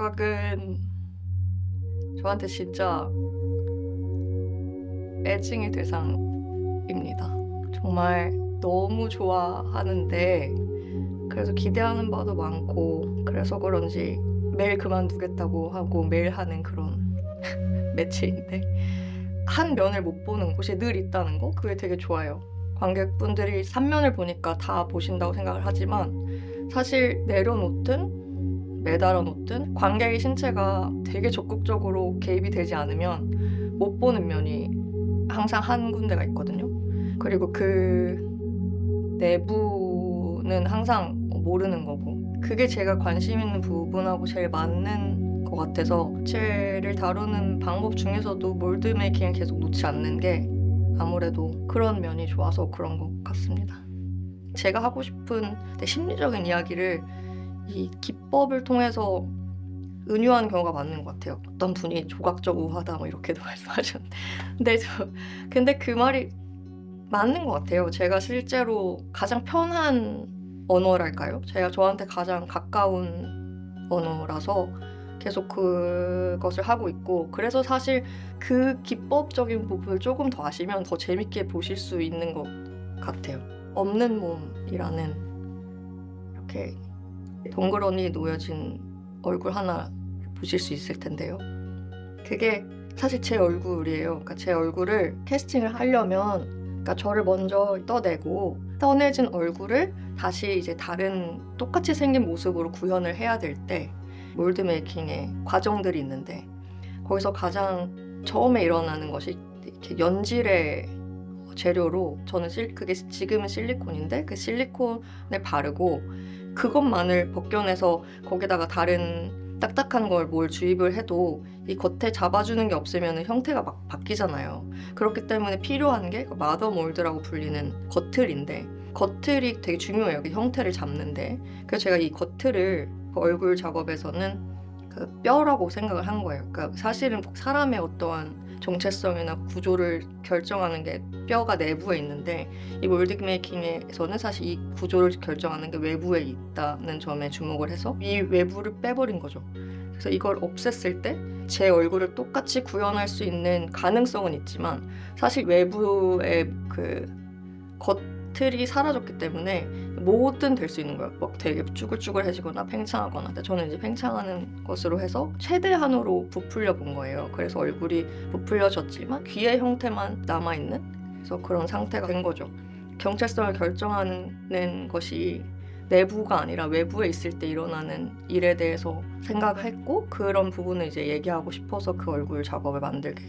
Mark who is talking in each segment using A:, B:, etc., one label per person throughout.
A: 조각은 저한테 진짜 애증의 대상입니다. 정말 너무 좋아하는데 그래서 기대하는 바도 많고 그래서 그런지 매일 그만두겠다고 하고 매일 하는 그런 매체인데 한 면을 못 보는 곳이 늘 있다는 거 그게 되게 좋아요. 관객분들이 3면을 보니까 다 보신다고 생각을 하지만 사실 내려놓든 매달아 놓든 관객의 신체가 되게 적극적으로 개입이 되지 않으면 못 보는 면이 항상 한 군데가 있거든요. 그리고 그 내부는 항상 모르는 거고 그게 제가 관심 있는 부분하고 제일 맞는 것 같아서 책을 다루는 방법 중에서도 몰드메이킹을 계속 놓지 않는 게 아무래도 그런 면이 좋아서 그런 것 같습니다. 제가 하고 싶은 심리적인 이야기를 이 기법을 통해서 은유하는 경우가 많은 것 같아요. 어떤 분이 조각적 우화다 뭐 이렇게도 말씀하셨는데 근데 그 말이 맞는 것 같아요. 제가 실제로 가장 편한 언어랄까요? 저한테 가장 가까운 언어라서 계속 그것을 하고 있고 그래서 사실 그 기법적인 부분을 조금 더 아시면 더 재밌게 보실 수 있는 것 같아요. 없는 몸이라는 이렇게 동그러니 놓여진 얼굴 하나 보실 수 있을 텐데요. 그게 사실 제 얼굴이에요. 그러니까 제 얼굴을 캐스팅을 하려면 그러니까 저를 먼저 떠내고 떠내진 얼굴을 다시 이제 다른 똑같이 생긴 모습으로 구현을 해야 될 때 몰드 메이킹의 과정들이 있는데 거기서 가장 처음에 일어나는 것이 이렇게 연질의 재료로 저는 그게 지금은 실리콘인데 그 실리콘을 바르고 그것만을 벗겨내서 거기다가 다른 딱딱한 걸 뭘 주입을 해도 이 겉에 잡아주는 게 없으면 형태가 막 바뀌잖아요. 그렇기 때문에 필요한 게 마더 몰드라고 불리는 겉틀인데 겉틀이 되게 중요해요. 그 형태를 잡는데 그래서 제가 이 겉틀을 그 얼굴 작업에서는 그 뼈라고 생각을 한 거예요. 그러니까 사실은 사람의 어떠한 정체성이나 구조를 결정하는 게 뼈가 내부에 있는데 이 몰드 메이킹에서는 사실 이 구조를 결정하는 게 외부에 있다는 점에 주목을 해서 이 외부를 빼버린 거죠. 그래서 이걸 없앴을 때 제 얼굴을 똑같이 구현할 수 있는 가능성은 있지만 사실 외부의 그 겉틀이 사라졌기 때문에 뭐든 될 수 있는 거예요. 막 되게 쭈글쭈글해지거나 팽창하거나. 근데 저는 이제 팽창하는 것으로 해서 최대한으로 부풀려 본 거예요. 그래서 얼굴이 부풀려졌지만 귀의 형태만 남아있는 그래서 그런 상태가 된 거죠. 정체성을 결정하는 것이 내부가 아니라 외부에 있을 때 일어나는 일에 대해서 생각했고 그런 부분을 이제 얘기하고 싶어서 그 얼굴 작업을 만들게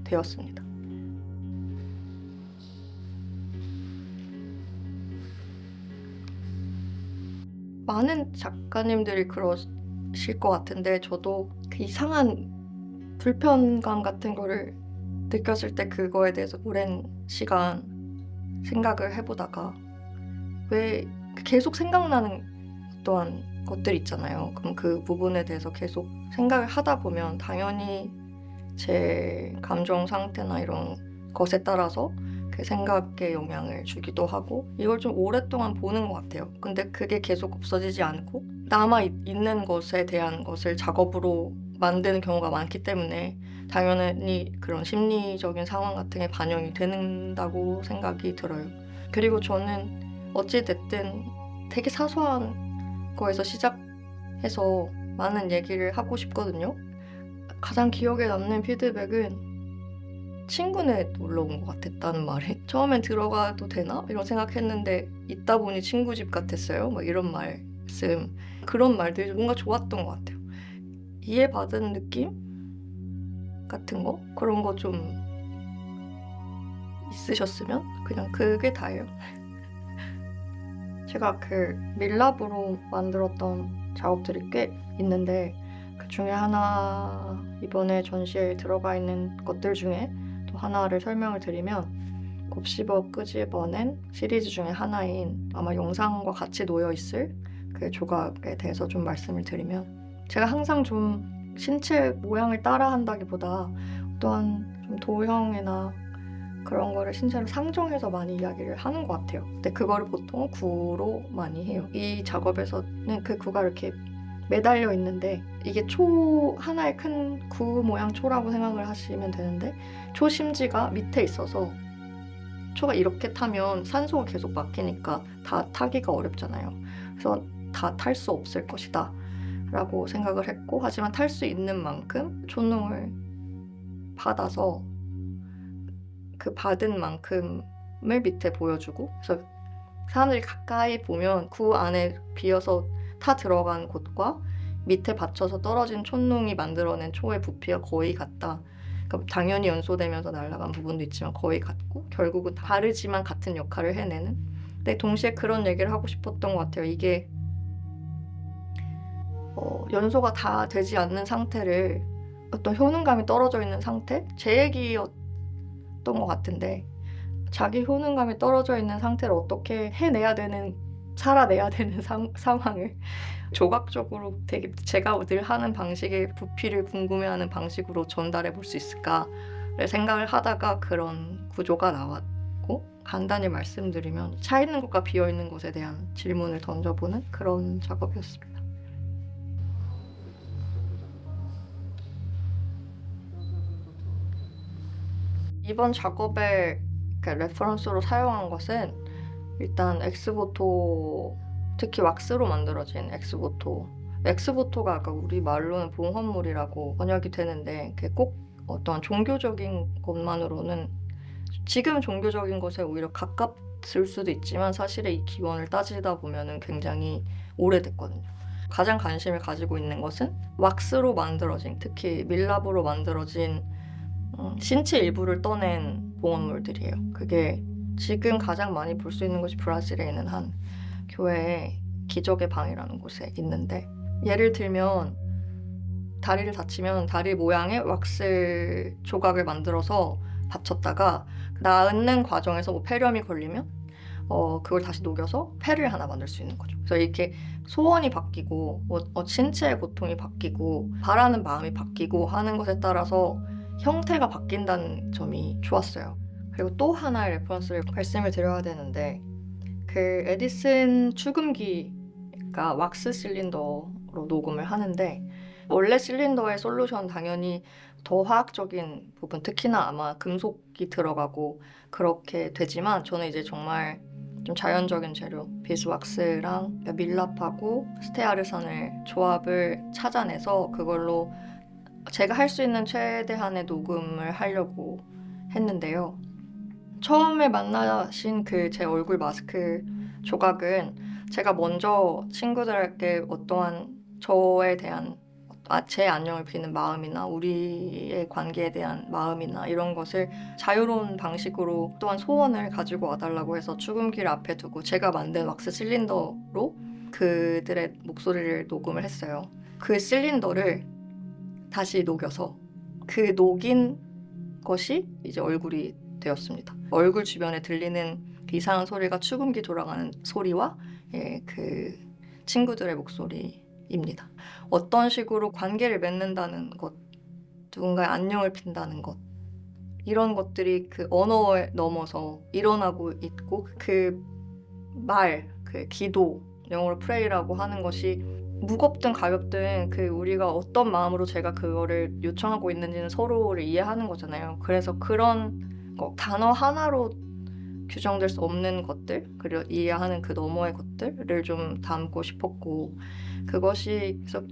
A: 되었습니다. 많은 작가님들이 그러실 것 같은데 저도 그 이상한 불편감 같은 거를 느꼈을 때 그거에 대해서 오랜 시간 생각을 해보다가 왜 계속 생각나는 어떠한 것들 있잖아요. 그럼 그 부분에 대해서 계속 생각을 하다 보면 당연히 제 감정 상태나 이런 것에 따라서 그 생각에 영향을 주기도 하고 이걸 좀 오랫동안 보는 것 같아요. 근데 그게 계속 없어지지 않고 남아있는 것에 대한 것을 작업으로 만드는 경우가 많기 때문에 당연히 그런 심리적인 상황 같은 게 반영이 된다고 생각이 들어요. 그리고 저는 어찌됐든 되게 사소한 거에서 시작해서 많은 얘기를 하고 싶거든요. 가장 기억에 남는 피드백은 친구네 놀러 온 것 같았다는 말이 처음엔 들어가도 되나? 이런 생각했는데 있다 보니 친구 집 같았어요. 막 이런 말씀 그런 말들이 뭔가 좋았던 것 같아요. 이해받은 느낌? 같은 거? 그런 거 좀 있으셨으면 그냥 그게 다예요. 제가 그 밀랍으로 만들었던 작업들이 꽤 있는데 그 중에 하나 이번에 전시회에 들어가 있는 것들 중에 또 하나를 설명을 드리면 곱씹어 끄집어낸 시리즈 중에 하나인 아마 영상과 같이 놓여있을 그 조각에 대해서 좀 말씀을 드리면 제가 항상 좀 신체 모양을 따라한다기보다 어떠한 좀 도형이나 그런 거를 신체로 상정해서 많이 이야기를 하는 것 같아요. 근데 그거를 보통 구로 많이 해요. 이 작업에서는 그 구가 이렇게 매달려 있는데 이게 초 하나의 큰 구 모양 초라고 생각을 하시면 되는데 초 심지가 밑에 있어서 초가 이렇게 타면 산소가 계속 막히니까 다 타기가 어렵잖아요. 그래서 다 탈 수 없을 것이다 라고 생각을 했고, 하지만 탈 수 있는 만큼 촛농을 받아서 그 받은 만큼을 밑에 보여주고, 그래서 사람들이 가까이 보면 구 안에 비어서 타 들어간 곳과 밑에 받쳐서 떨어진 촛농이 만들어낸 초의 부피가 거의 같다. 그러니까 당연히 연소되면서 날아간 부분도 있지만 거의 같고 결국은 다르지만 같은 역할을 해내는. 근데 동시에 그런 얘기를 하고 싶었던 것 같아요. 이게 연소가 다 되지 않는 상태를, 어떤 효능감이 떨어져 있는 상태? 제 얘기였던 것 같은데, 자기 효능감이 떨어져 있는 상태를 어떻게 살아내야 되는 상황을 조각적으로 되게 제가 늘 하는 방식의 부피를 궁금해하는 방식으로 전달해 볼 수 있을까를 생각을 하다가 그런 구조가 나왔고, 간단히 말씀드리면 차 있는 곳과 비어 있는 곳에 대한 질문을 던져보는 그런 작업이었습니다. 이번 작업에 레퍼런스로 사용한 것은 일단 엑스보토, 특히 왁스로 만들어진 엑스보토가 아까 우리 말로는 봉헌물이라고 번역이 되는데, 그게 꼭 어떤 종교적인 것만으로는, 지금 종교적인 것에 오히려 가깝을 수도 있지만 사실의 이 기원을 따지다 보면은 굉장히 오래됐거든요. 가장 관심을 가지고 있는 것은 왁스로 만들어진, 특히 밀랍으로 만들어진 신체 일부를 떠낸 봉헌물들이에요. 그게 지금 가장 많이 볼 수 있는 곳이 브라질에 있는 한 교회의 기적의 방이라는 곳에 있는데, 예를 들면 다리를 다치면 다리 모양의 왁스 조각을 만들어서 받쳤다가 낫는 과정에서 뭐 폐렴이 걸리면 그걸 다시 녹여서 폐를 하나 만들 수 있는 거죠. 그래서 이렇게 소원이 바뀌고 신체의 고통이 바뀌고 바라는 마음이 바뀌고 하는 것에 따라서 형태가 바뀐다는 점이 좋았어요. 그리고 또 하나의 레퍼런스를 말씀을 드려야 되는데, 그 에디슨 축음기가 왁스 실린더로 녹음을 하는데, 원래 실린더의 솔루션 당연히 더 화학적인 부분, 특히나 아마 금속이 들어가고 그렇게 되지만, 저는 이제 정말 좀 자연적인 재료, 비스왁스랑 밀랍하고 스테아르산을 조합을 찾아내서 그걸로 제가 할 수 있는 최대한의 녹음을 하려고 했는데요. 처음에 만나신 그 제 얼굴 마스크 조각은 제가 먼저 친구들에게 어떠한 저에 대한 제 안녕을 비는 마음이나 우리의 관계에 대한 마음이나 이런 것을 자유로운 방식으로, 또한 소원을 가지고 와달라고 해서 축음기를 앞에 두고 제가 만든 왁스 실린더로 그들의 목소리를 녹음을 했어요. 그 실린더를 다시 녹여서 그 녹인 것이 이제 얼굴이 되었습니다. 얼굴 주변에 들리는 이상한 소리가 축음기 돌아가는 소리와 그 친구들의 목소리입니다. 어떤 식으로 관계를 맺는다는 것, 누군가의 안녕을 빈다는 것, 이런 것들이 그 언어에 넘어서 일어나고 있고, 그 말, 그 기도, 영어로 프레이라고 하는 것이 무겁든 가볍든 그 우리가 어떤 마음으로 제가 그거를 요청하고 있는지는 서로를 이해하는 거잖아요. 그래서 그런 단어 하나로 규정될 수 없는 것들, 그리고 이해하는 그 너머의 것들을 좀 담고 싶었고, 그것이 그래서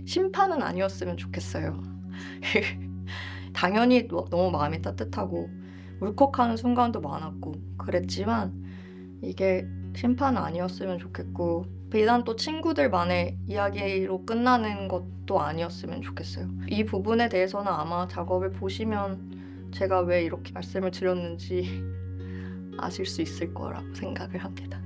A: 심판은 아니었으면 좋겠어요. 당연히 너무 마음이 따뜻하고 울컥하는 순간도 많았고 그랬지만, 이게 심판은 아니었으면 좋겠고, 비단 또 친구들만의 이야기로 끝나는 것도 아니었으면 좋겠어요. 이 부분에 대해서는 아마 작업을 보시면 제가 왜 이렇게 말씀을 드렸는지 아실 수 있을 거라고 생각을 합니다.